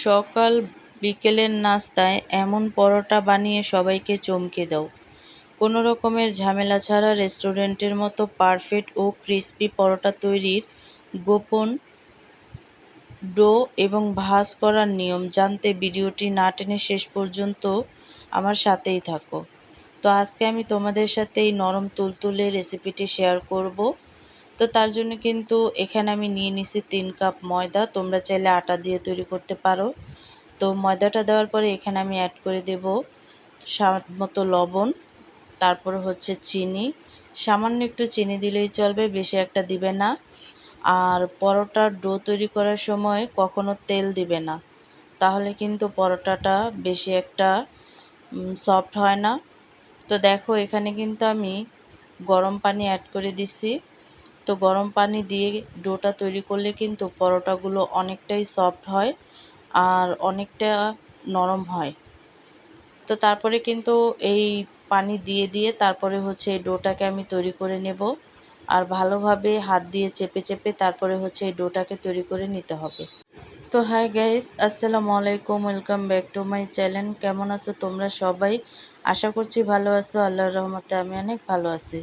সকাল বিকেলের নাস্তায় এমন পরোটা বানিয়ে সবাইকে চমকে দাও। কোনো রকমের ঝামেলা ছাড়া রেস্টুরেন্টের মতো পারফেক্ট ও ক্রিস্পি পরোটা তৈরির গোপন ডো এবং ভাঁজ করার নিয়ম জানতে ভিডিওটি না টেনে শেষ পর্যন্ত আমার সাথেই থাকো। তো আজকে আমি তোমাদের সাথে এই নরম তুলতুলে রেসিপিটি শেয়ার করব। তো তার জন্য কিন্তু এখানে আমি নিয়ে নিছি 3 কাপ ময়দা। তোমরা চাইলে আটা দিয়ে তৈরি করতে পারো। তো ময়দাটা দেওয়ার পরে এখানে আমি অ্যাড করে দেব স্বাদ মতো লবণ, তারপরে হচ্ছে চিনি। সামান্য একটু চিনি দিলেই চলবে, বেশি একটা দিবে না। আর পরোটার ডো তৈরি করার সময় কখনো তেল দিবে না, তাহলে কিন্তু পরোটাটা বেশি একটা সফট হয় না। তো দেখো এখানে কিন্তু আমি গরম পানি অ্যাড করে দিছি। তো গরম পানি দিয়ে ডোটা তৈরি করলে কিন্তু পরোটাগুলো অনেকটাই সফট হয় আর অনেকটা নরম হয়। তো তারপরে কিন্তু এই পানি দিয়ে দিয়ে তারপরে হচ্ছে এই ডোটাকে আমি তৈরি করে নেব। আর ভালোভাবে হাত দিয়ে চেপে চেপে তারপরে হচ্ছে এই ডোটাকে তৈরি করে নিতে হবে। তো হাই গাইস, আসসালামু আলাইকুম, welcome back to my channel. কেমন আছো তোমরা সবাই? আশা করছি ভালো আছো। আল্লাহর রহমতে আমি অনেক ভালো আছি।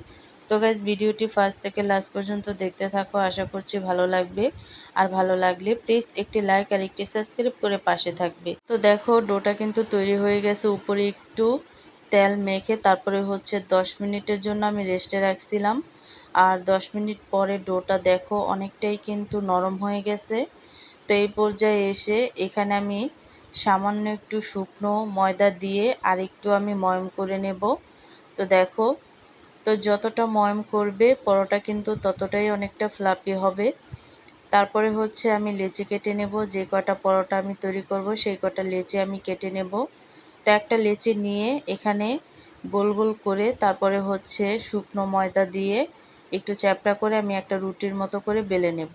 তো গাইস, ভিডিওটি ফার্স্ট থেকে লাস্ট পর্যন্ত দেখতে থাকো, আশা করছি ভালো লাগবে। আর ভালো লাগলে প্লিজ একটি লাইক আর একটি সাবস্ক্রাইব করে পাশে থাকবে। তো দেখো ডোটা কিন্তু তৈরি হয়ে গেছে। উপরে একটু তেল মেখে তারপরে হচ্ছে 10 মিনিটের জন্য আমি রেস্টে রাখছিলাম। আর 10 মিনিট পরে ডোটা দেখো অনেকটাই কিন্তু নরম হয়ে গেছে। তো এই পর্যায়ে এসে এখানে আমি সামান্য একটু শুকনো ময়দা দিয়ে আর একটু আমি ময়ম করে নেব। তো দেখো, তো যতটা ময়ম করবে পরোটা কিন্তু ততটাই অনেকটা ফ্লাফি হবে। তারপরে হচ্ছে আমি লেচি কেটে নেব। যে কটা পরোটা আমি তৈরি করব সেই কটা লেচি আমি কেটে নেব। তো একটা লেচি নিয়ে এখানে গোল গোল করে তারপরে হচ্ছে শুকনো ময়দা দিয়ে একটু চ্যাপটা করে আমি একটা রুটির মতো করে বেলে নেব।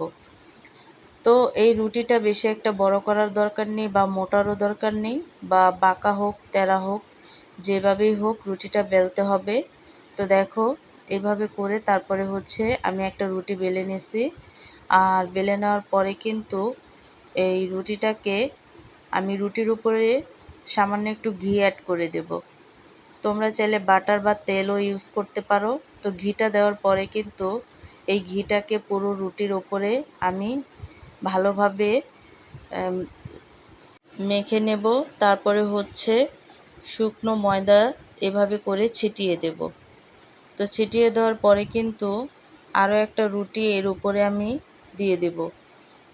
তো এই রুটিটা বেশি একটা বড় করার দরকার নেই বা মোটারও দরকার নেই, বা বাঁকা হোক তেরা হোক যেভাবেই হোক রুটিটা বেলতে হবে। তো দেখো এভাবে করে তারপরে হচ্ছে আমি একটা রুটি বেলে নিয়েছি। আর বেলে নেওয়ার পরে কিন্তু এই রুটিটাকে আমি রুটির উপরে সামান্য একটু ঘি অ্যাড করে দেব। তোমরা চাইলে বাটার বা তেলও ইউজ করতে পারো। তো ঘিটা দেওয়ার পরে কিন্তু এই ঘিটাকে পুরো রুটির ওপরে আমি ভালোভাবে মেখে নেব। তারপরে হচ্ছে শুকনো ময়দা এভাবে করে ছিটিয়ে দেব। তো ছিটিয়ে দেওয়ার পরে কিন্তু আরও একটা রুটি এর উপরে আমি দিয়ে দেব।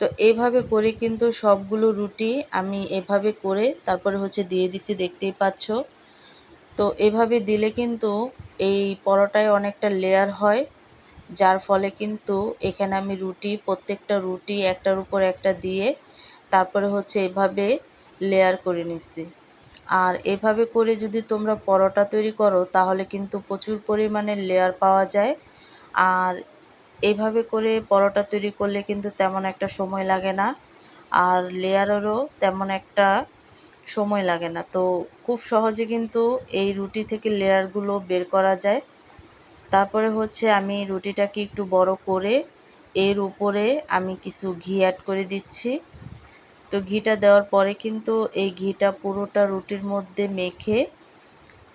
তো এইভাবে করে কিন্তু সবগুলো রুটি আমি এভাবে করে তারপরে হচ্ছে দিয়ে দিছি, দেখতেই পাচ্ছ। তো এভাবে দিলে কিন্তু এই পরোটায় অনেকটা লেয়ার হয়, যার ফলে কিন্তু এখানে আমি প্রত্যেকটা রুটি একটার উপর একটা দিয়ে তারপরে হচ্ছে এভাবে লেয়ার করে নিচ্ছি। আর এভাবে করে যদি তোমরা পরোটা তৈরি করো তাহলে কিন্তু প্রচুর পরিমাণে লেয়ার পাওয়া যায়। আর এভাবে করে পরোটা তৈরি করলে কিন্তু তেমন একটা সময় লাগে না, আর লেয়ারেরও তেমন একটা সময় লাগে না। তো খুব সহজে কিন্তু এই রুটি থেকে লেয়ারগুলো বের করা যায়। তারপরে হচ্ছে আমি রুটিটাকে একটু বড় করে এর উপরে আমি কিছু ঘি অ্যাড করে দিচ্ছি। তো ঘিটা দেওয়ার পরে কিন্তু এই ঘিটা পুরোটা রুটির মধ্যে মেখে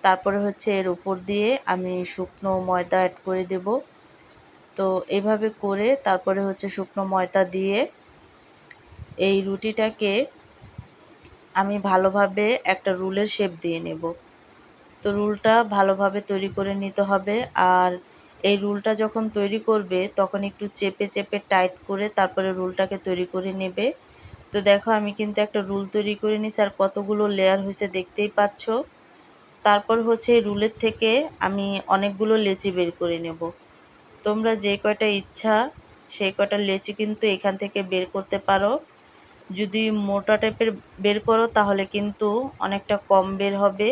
তারপরে হচ্ছে এর উপর দিয়ে আমি শুকনো ময়দা অ্যাড করে দেব। তো এভাবে করে তারপরে হচ্ছে শুকনো ময়দা দিয়ে এই রুটিটাকে আমি ভালোভাবে একটা রুলের শেপ দিয়ে নেব। তো রুলটা ভালোভাবে তৈরি করে নিতে হবে। আর এই রুলটা যখন তৈরি করবে তখন একটু চেপে চেপে টাইট করে তারপরে রুলটাকে তৈরি করে নেবে। তো দেখো আমি কিন্তু একটা রুল তৈরি করে নিছি আর কতগুলো লেয়ার হয়েছে দেখতেই পাচ্ছ। তারপর হচ্ছে এই রুলের থেকে আমি অনেকগুলো লেচি বের করে নেব। তোমরা যে কয়টা ইচ্ছা সেই কয়টা লেচি কিন্তু এখান থেকে বের করতে পারো। যদি মোটা টাইপের বের করো তাহলে কিন্তু অনেকটা কম বের হবে,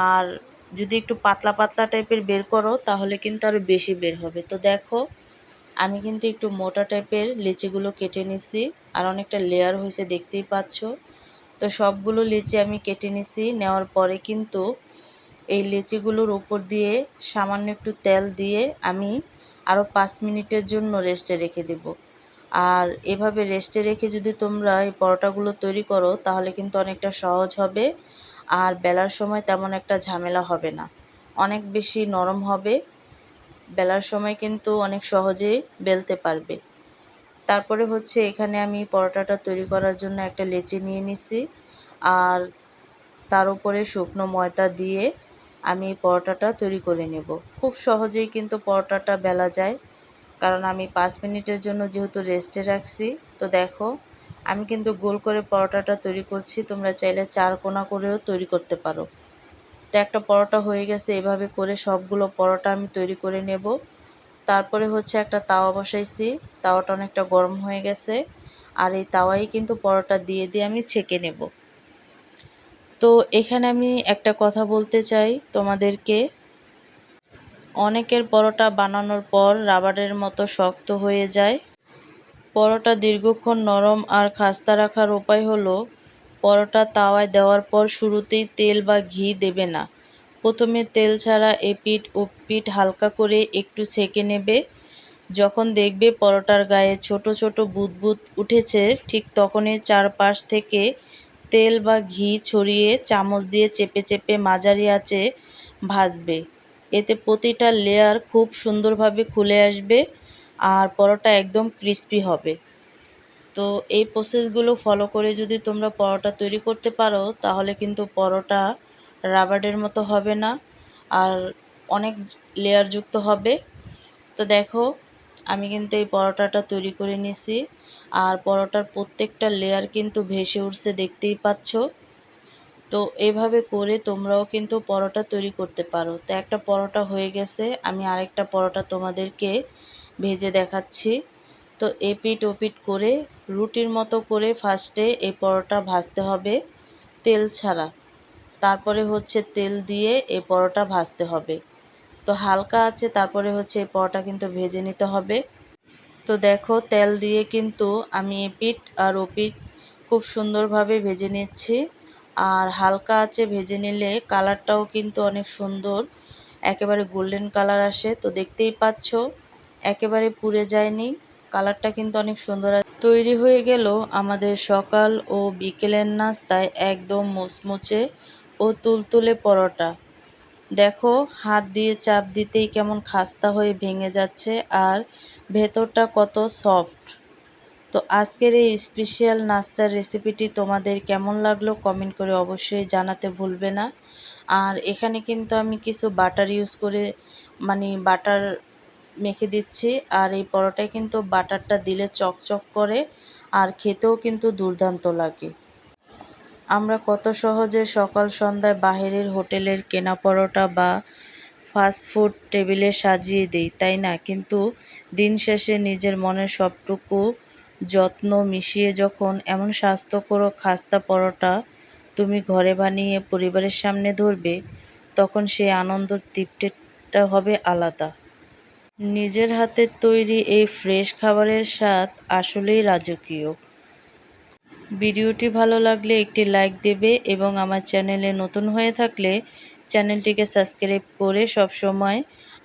আর যদি একটু পাতলা পাতলা টাইপের বের করো তাহলে কিন্তু আরও বেশি বের হবে। তো দেখো আমি কিন্তু একটু মোটা টাইপের লিচিগুলো কেটে নিছি আর অনেকটা লেয়ার হয়েছে দেখতেই পাচ্ছ। তো সবগুলো লিচি আমি কেটে নিছি, নেওয়ার পরে কিন্তু এই লিচিগুলোর উপর দিয়ে সামান্য একটু তেল দিয়ে আমি আরও 5 মিনিটের জন্য রেস্টে রেখে দেব। আর এভাবে রেস্টে রেখে যদি তোমরা এই পরোটাগুলো তৈরি করো তাহলে কিন্তু অনেকটা সহজ হবে, আর বেলার সময় তেমন একটা ঝামেলা হবে না, অনেক বেশি নরম হবে, বেলার সময় কিন্তু অনেক সহজেই বেলতে পারবে। তারপরে হচ্ছে এখানে আমি পরোটাটা তৈরি করার জন্য একটা লেচি নিয়ে নিছি, আর তার উপরে শুকনো ময়দা দিয়ে আমি পরোটাটা তৈরি করে নেব। খুব সহজেই কিন্তু পরোটাটা বেলা যায়, কারণ আমি 5 মিনিটের জন্য যেহেতু রেস্টে রাখছি। তো দেখো আমি কিন্তু গোল করে পরোটাটা তৈরি করছি, তোমরা চাইলে 4 কোনা করেও তৈরি করতে পারো। তো একটা পরোটা হয়ে গেছে, এভাবে করে সবগুলো পরোটা আমি তৈরি করে নেব। তারপরে হচ্ছে একটা তাওয়া বসাইছি, তাওয়াটা অনেকটা গরম হয়ে গেছে, আর এই তাওয়াই কিন্তু পরোটা দিয়ে দিয়ে আমি ছেঁকে নেব। তো এখানে আমি একটা কথা বলতে চাই তোমাদেরকে, অনেকের পরোটা বানানোর পর রাবারের মতো শক্ত হয়ে যায়। পরোটা দীর্ঘক্ষণ নরম আর খাস্তা রাখার উপায় হলো, পরোটা তাওয়ায় দেওয়ার পর শুরুতেই তেল বা ঘি দেবে না। প্রথমে তেল ছাড়া এপিঠ ওপিঠ হালকা করে একটু সেঁকে নেবে। যখন দেখবে পরোটার গায়ে ছোট ছোট বুদবুদ উঠেছে, ঠিক তখনই চারপাশ থেকে তেল বা ঘি ছড়িয়ে চামচ দিয়ে চেপে চেপে মাঝারি আঁচে ভাজবে। এতে প্রতিটা লেয়ার খুব সুন্দরভাবে খুলে আসবে আর পরোটা একদম ক্রিস্পি হবে। তো এই প্রসেসগুলো ফলো করে যদি তোমরা পরোটা তৈরি করতে পারো তাহলে কিন্তু পরোটা রাবারের মতো হবে না, আর অনেক লেয়ারযুক্ত হবে। তো দেখো আমি কিন্তু এই পরোটাটা তৈরি করে নিয়েছি, আর পরোটার প্রত্যেকটা লেয়ার কিন্তু ভেসে উঠছে, দেখতেই পাচ্ছ। তো এভাবে করে তোমরাও কিন্তু পরোটা তৈরি করতে পারো। তো একটা পরোটা হয়ে গেছে, আমি আরেকটা পরোটা তোমাদেরকে ভেজে দেখাচ্ছি। তো এপিঠ ওপিঠ করে রুটির মতো করে ফার্স্টে এই পরোটা ভাজতে হবে তেল ছাড়া, তারপরে হচ্ছে তেল দিয়ে এই পরোটা ভাজতে হবে। তো হালকা আছে তারপরে হচ্ছে এই পরোটা কিন্তু ভেজে নিতে হবে। তো দেখো তেল দিয়ে কিন্তু আমি এপিঠ আর ওপিঠ খুব সুন্দরভাবে ভেজে নিচ্ছি, আর হালকা আছে ভেজে নিলে কালারটাও কিন্তু অনেক সুন্দর, একেবারে গোল্ডেন কালার আসে। তো দেখতেই পাচ্ছ একেবারে পুড়ে যায়নি, কালারটা কিন্তু অনেক সুন্দর। তৈরি হয়ে গেল আমাদের সকাল ও বিকেলের নাস্তায় একদম মুচমুচে ও তুলতুলে পরোটা। দেখো হাত দিয়ে চাপ দিতেই কেমন খাস্তা হয়ে ভেঙে যাচ্ছে, আর ভেতরটা কত সফট। তো আজকের এই স্পেশাল নাস্তার রেসিপিটি তোমাদের কেমন লাগলো কমেন্ট করে অবশ্যই জানাতে ভুলবে না। আর এখানে কিন্তু আমি কিছু বাটার ইউজ করে, মানে বাটার মেখে দিচ্ছি, আর এই পরোটায় কিন্তু বাটারটা দিলে চকচক করে আর খেতেও কিন্তু দুর্দান্ত লাগে। আমরা কত সহজে সকাল সন্ধ্যায় বাহিরের হোটেলের কেনা পরোটা বা ফাস্ট ফুড টেবিলে সাজিয়ে দিই, তাই না? কিন্তু দিন শেষে নিজের মনের সবটুকু যত্ন মিশিয়ে যখন এমন স্বাস্থ্যকর ও খাস্তা পরোটা তুমি ঘরে বানিয়ে পরিবারের সামনে ধরবে, তখন সেই আনন্দ তৃপ্তিটা হবে আলাদা। নিজের হাতের তৈরি এই ফ্রেশ খাবারের স্বাদ আসলেই রাজকীয়। ভিডিওটি ভালো লাগলে একটি লাইক দেবে এবং আমার চ্যানেলে নতুন হয়ে থাকলে চ্যানেলটিকে সাবস্ক্রাইব করে সবসময়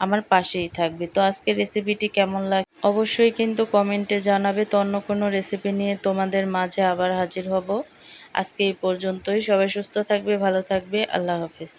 আমার পাশেই থাকবে। তো আজকের রেসিপিটি কেমন লাগে অবশ্যই কিন্তু কমেন্টে জানাবে। তো অন্য কোনো রেসিপি নিয়ে তোমাদের মাঝে আবার হাজির হব। আজকে এই পর্যন্তই। সবাই সুস্থ থাকবে, ভালো থাকবে। আল্লাহ হাফেজ।